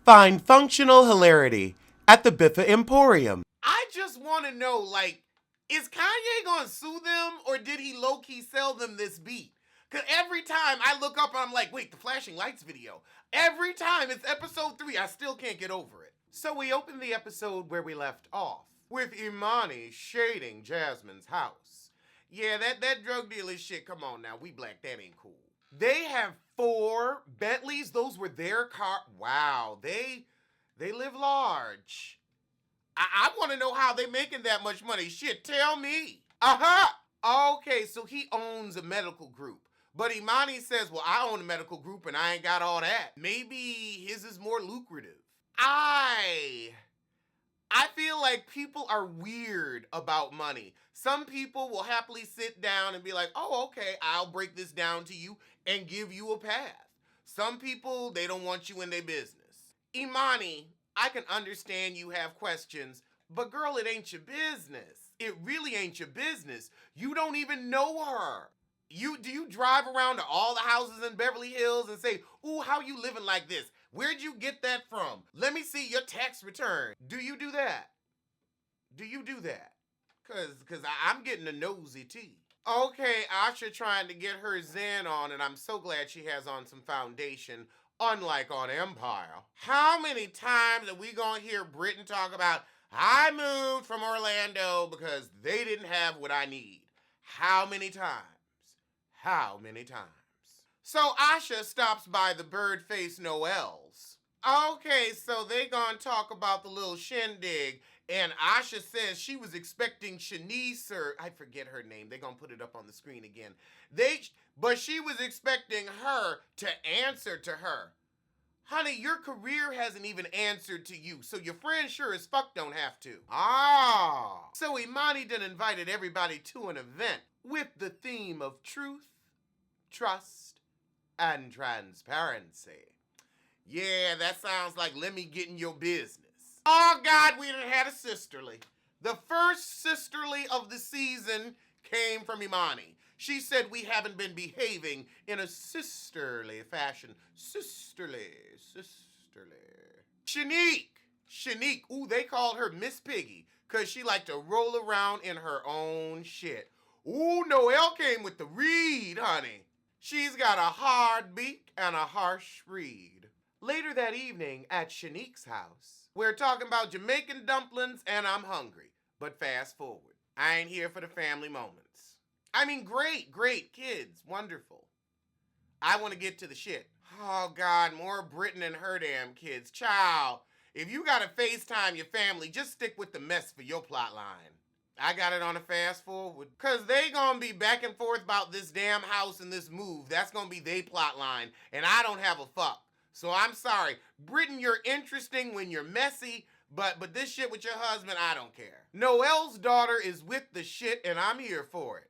Find functional hilarity at the Biffa Emporium. I just want to know, like, is Kanye gonna sue them or did he low-key sell them this beat? Because every time I look up and I'm like, wait, the flashing lights video. Every time it's episode 3, I still can't get over it. So we open the episode where we left off, with Imani shading Jasmine's house. Yeah, that drug dealer shit, come on now, we black, that ain't cool. They have 4 Bentleys, those were their car. Wow, they live large. I want to know how they making that much money. Shit, tell me. Okay, so he owns a medical group. But Imani says, well, I own a medical group and I ain't got all that. Maybe his is more lucrative. I feel like people are weird about money. Some people will happily sit down and be like, oh, okay, I'll break this down to you and give you a path. Some people, they don't want you in their business. Imani, I can understand you have questions, but girl, it ain't your business. It really ain't your business. You don't even know her. Do you drive around to all the houses in Beverly Hills and say, ooh, how you living like this? Where'd you get that from? Let me see your tax return. Do you do that? Do you do that? Cause I'm getting a nosy tea. Okay, Asha trying to get her zen on, and I'm so glad she has on some foundation, unlike on Empire. How many times are we gonna hear Britain talk about, I moved from Orlando because they didn't have what I need? How many times? How many times? So Asha stops by the bird-faced Noels. Okay, so they gonna talk about the little shindig, and Asha says she was expecting Shanice, or I forget her name. They gonna put it up on the screen again. But she was expecting her to answer to her. Honey, your career hasn't even answered to you, so your friends sure as fuck don't have to. So Imani done invited everybody to an event with the theme of truth, trust, and transparency. Yeah, that sounds like let me get in your business. Oh God, we done had a sisterly. The first sisterly of the season came from Imani. She said we haven't been behaving in a sisterly fashion. Sisterly. Shanique, ooh, they called her Miss Piggy because she liked to roll around in her own shit. Ooh, Noelle came with the read, honey. She's got a hard beak and a harsh read. Later that evening at Shanique's house, we're talking about Jamaican dumplings and I'm hungry. But fast forward. I ain't here for the family moments. I mean, great kids. Wonderful. I want to get to the shit. Oh, God, more Britain and her damn kids. Child, if you gotta FaceTime your family, just stick with the mess for your plot line. I got it on a fast forward. Because they gonna be back and forth about this damn house and this move. That's gonna be their plot line. And I don't have a fuck. So I'm sorry. Britain, you're interesting when you're messy. But this shit with your husband, I don't care. Noelle's daughter is with the shit and I'm here for it.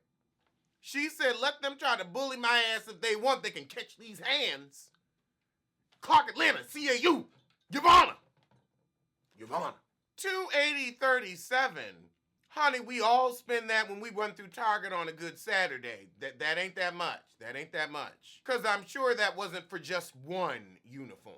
She said, let them try to bully my ass if they want. They can catch these hands. Clark Atlanta, CAU, Yvonne. 280.37. Honey, we all spend that when we run through Target on a good Saturday. That ain't that much. That ain't that much. Because I'm sure that wasn't for just one uniform.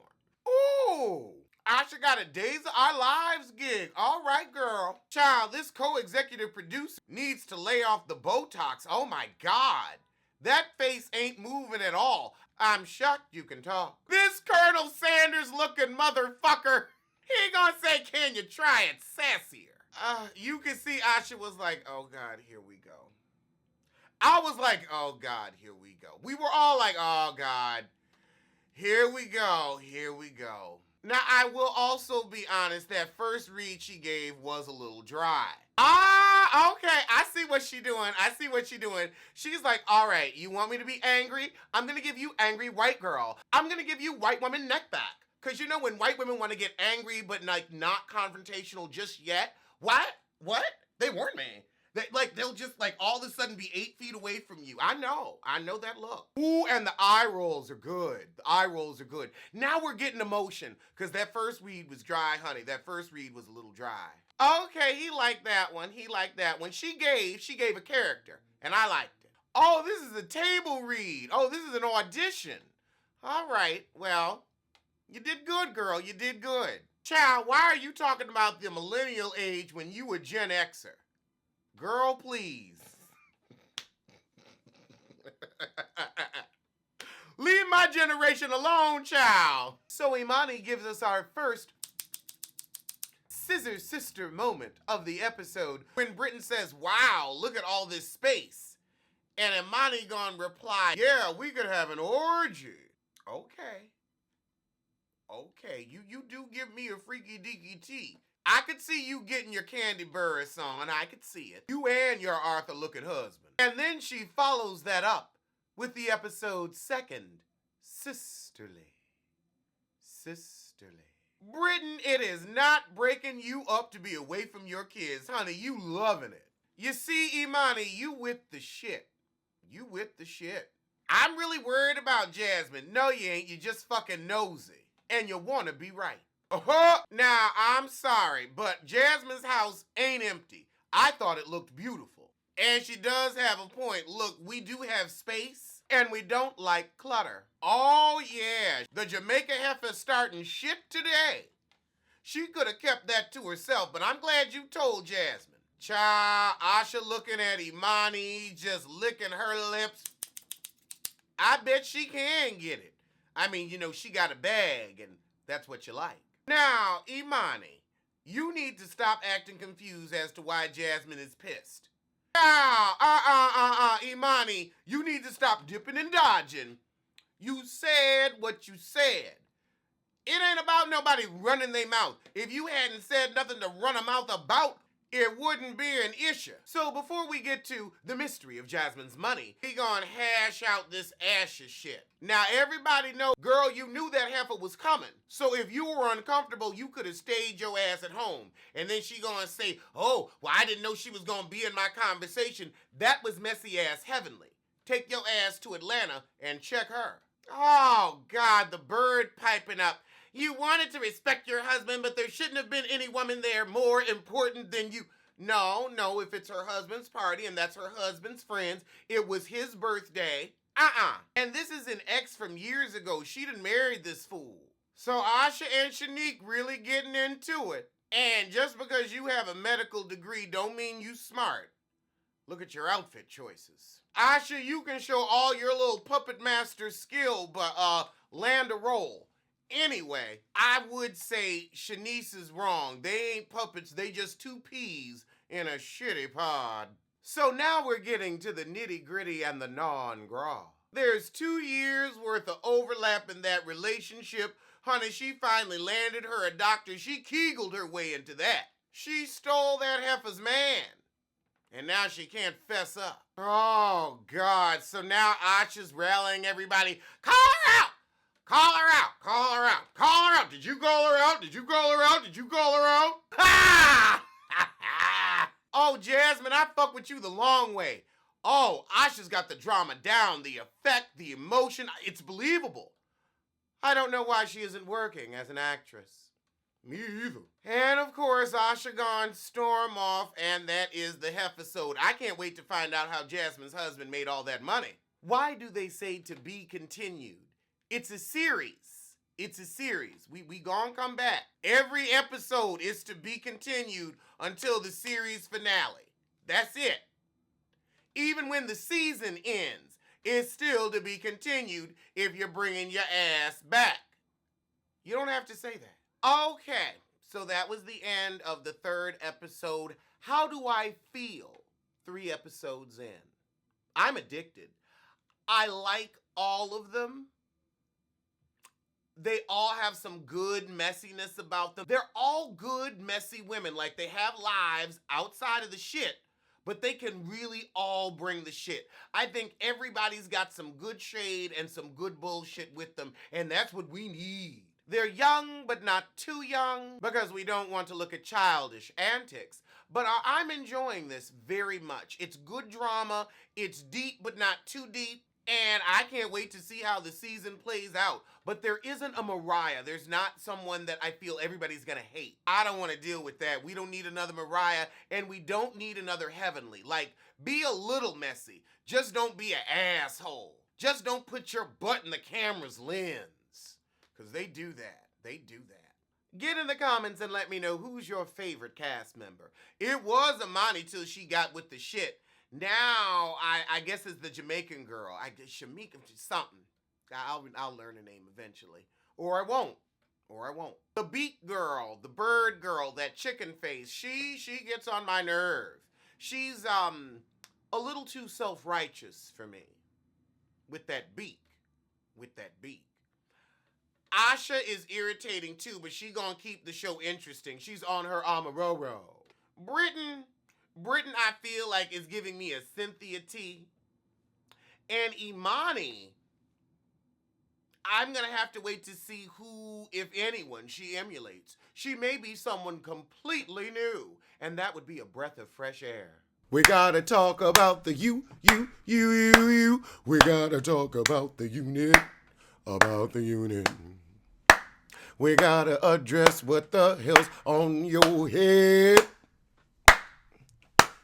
Ooh, Asha got a Days of Our Lives gig. All right, girl. Child, this co-executive producer needs to lay off the Botox. Oh, my God. That face ain't moving at all. I'm shocked you can talk. This Colonel Sanders-looking motherfucker, he gonna say, can you try it sassier? You can see Asha was like, oh, God, here we go. I was like, oh, God, here we go. We were all like, oh, God, here we go. Now, I will also be honest, that first read she gave was a little dry. Okay, I see what she's doing. She's like, all right, you want me to be angry? I'm gonna give you angry white girl. I'm gonna give you white woman neck back. Because you know when white women want to get angry but like not confrontational just yet, what? They weren't me. They'll just like all of a sudden be 8 feet away from you. I know that look. Ooh, and the eye rolls are good. Now we're getting emotion because that first read was dry, honey. That first read was a little dry. Okay, he liked that one. She gave a character, and I liked it. Oh, this is a table read. Oh, this is an audition. All right, well, You did good, girl. You did good. Child, why are you talking about the millennial age when you were Gen Xer? Girl, please. Leave my generation alone, child. So Imani gives us our first scissor sister moment of the episode when Britain says, wow, look at all this space. And Imani gonna reply, yeah, we could have an orgy. Okay. Okay, you do give me a freaky deaky tea. I could see you getting your Candy Burris on. I could see it. You and your Arthur looking husband. And then she follows that up with the episode's second, sisterly. Sisterly. Britain, it is not breaking you up to be away from your kids. Honey, you loving it. You see, Imani, you with the shit. You with the shit. I'm really worried about Jasmine. No, you ain't. You just fucking nosy. And you want to be right. Now, I'm sorry, but Jasmine's house ain't empty. I thought it looked beautiful. And she does have a point. Look, we do have space, and we don't like clutter. Oh, yeah. The Jamaica heifer starting shit today. She could have kept that to herself, but I'm glad you told Jasmine. Cha, Asha looking at Imani, just licking her lips. I bet she can get it. I mean, you know, she got a bag, and that's what you like. Now, Imani, you need to stop acting confused as to why Jasmine is pissed. Now, Imani, you need to stop dipping and dodging. You said what you said. It ain't about nobody running their mouth. If you hadn't said nothing to run a mouth about, it wouldn't be an issue. So before we get to the mystery of Jasmine's money, we gonna hash out this Asha shit. Now everybody know, girl, you knew that heifer was coming. So if you were uncomfortable, you could have stayed your ass at home. And then she gonna say, oh, well, I didn't know she was gonna be in my conversation. That was messy ass Heavenly. Take your ass to Atlanta and check her. Oh God, the bird piping up. You wanted to respect your husband, but there shouldn't have been any woman there more important than you. No, if it's her husband's party and that's her husband's friends, it was his birthday. And this is an ex from years ago. She done married this fool. So Asha and Shanique really getting into it. And just because you have a medical degree don't mean you smart. Look at your outfit choices. Asha, you can show all your little puppet master skill, but land a role. Anyway, I would say Shanice is wrong. They ain't puppets, they just two peas in a shitty pod. So now we're getting to the nitty-gritty and the non-gras. There's 2 years worth of overlap in that relationship. Honey, she finally landed her a doctor. She kegeled her way into that. She stole that heifer's man. And now she can't fess up. Oh, God. So now Asha's rallying everybody. Call her out! Call her out! Call her out! Call her out! Did you call her out? Did you call her out? Did you call her out? Ha! Oh, Jasmine, I fuck with you the long way. Oh, Asha's got the drama down, the effect, the emotion. It's believable. I don't know why she isn't working as an actress. Me either. And of course, Asha gone storm off, and that is the episode. I can't wait to find out how Jasmine's husband made all that money. Why do they say to be continued? It's a series. It's a series. We gonna come back. Every episode is to be continued until the series finale. That's it. Even when the season ends, it's still to be continued if you're bringing your ass back. You don't have to say that. Okay, so that was the end of the 3rd episode. How do I feel 3 episodes in? I'm addicted. I like all of them. They all have some good messiness about them. They're all good, messy women. Like, they have lives outside of the shit, but they can really all bring the shit. I think everybody's got some good shade and some good bullshit with them, and that's what we need. They're young, but not too young, because we don't want to look at childish antics. But I'm enjoying this very much. It's good drama. It's deep, but not too deep. And I can't wait to see how the season plays out. But there isn't a Mariah. There's not someone that I feel everybody's gonna hate. I don't want to deal with that. We don't need another Mariah, and we don't need another Heavenly. Like, be a little messy. Just don't be an asshole. Just don't put your butt in the camera's lens. Because they do that. They do that. Get in the comments and let me know who's your favorite cast member. It was Imani till she got with the shit. Now, I guess it's the Jamaican girl. I guess Shamika, something. I'll learn her name eventually. Or I won't. The beat girl, the bird girl, that chicken face, she gets on my nerve. She's a little too self-righteous for me. With that beak. Asha is irritating too, but she gonna keep the show interesting. She's on her Amaroro. Britain, I feel like is giving me a Cynthia T. And Imani, I'm gonna have to wait to see who, if anyone, she emulates. She may be someone completely new, and that would be a breath of fresh air. We gotta talk about the you. We gotta talk about the unit, We gotta address what the hell's on your head.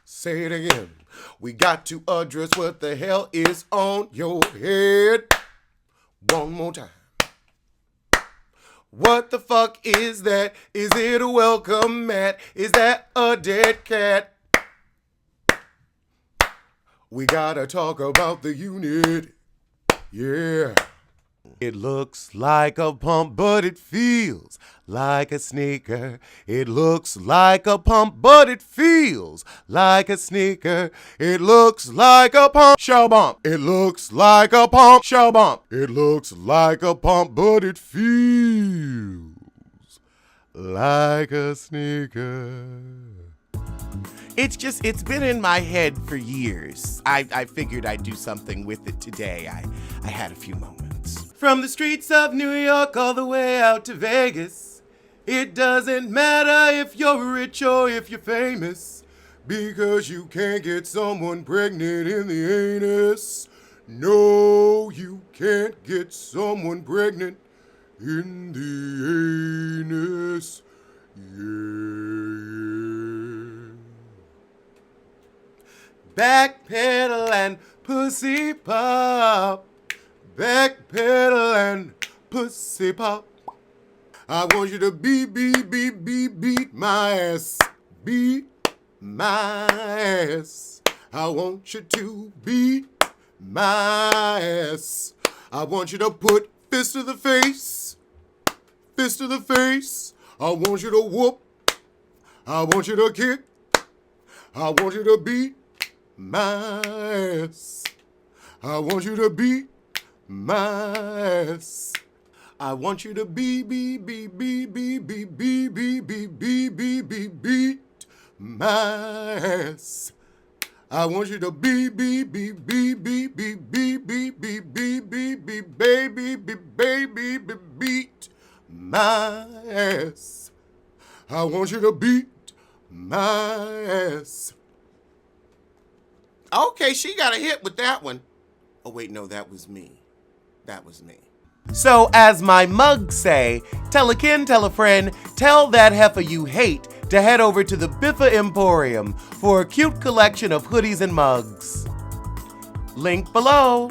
Say it again. We got to address what the hell is on your head. One more time. What the fuck is that? Is it a welcome mat? Is that a dead cat? We gotta talk about the unit. Yeah. It looks like a pump, but it feels like a sneaker. It looks like a pump, but it feels like a sneaker. It looks like a pump, show bump. It looks like a pump, show bump. It looks like a pump, but it feels like a sneaker. It's been in my head for years. I figured I'd do something with it today. I had a few moments. From the streets of New York all the way out to Vegas, it doesn't matter if you're rich or if you're famous, because you can't get someone pregnant in the anus. No, you can't get someone pregnant in the anus. Yeah. Backpedal and pussy pop. Backpedal and pussy pop. I want you to beat my ass. Beat my ass. I want you to beat my ass. I want you to put fist to the face. Fist to the face. I want you to whoop. I want you to kick. I want you to beat my ass. I want you to beat my ass. I want you to beat my ass. I want you to beat my ass. I want you to beat my ass. Okay, she got a hit with that one. Oh wait, no, that was me. So as my mugs say, tell a kin, tell a friend, tell that heifer you hate to head over to the Biffa Emporium for a cute collection of hoodies and mugs. Link below.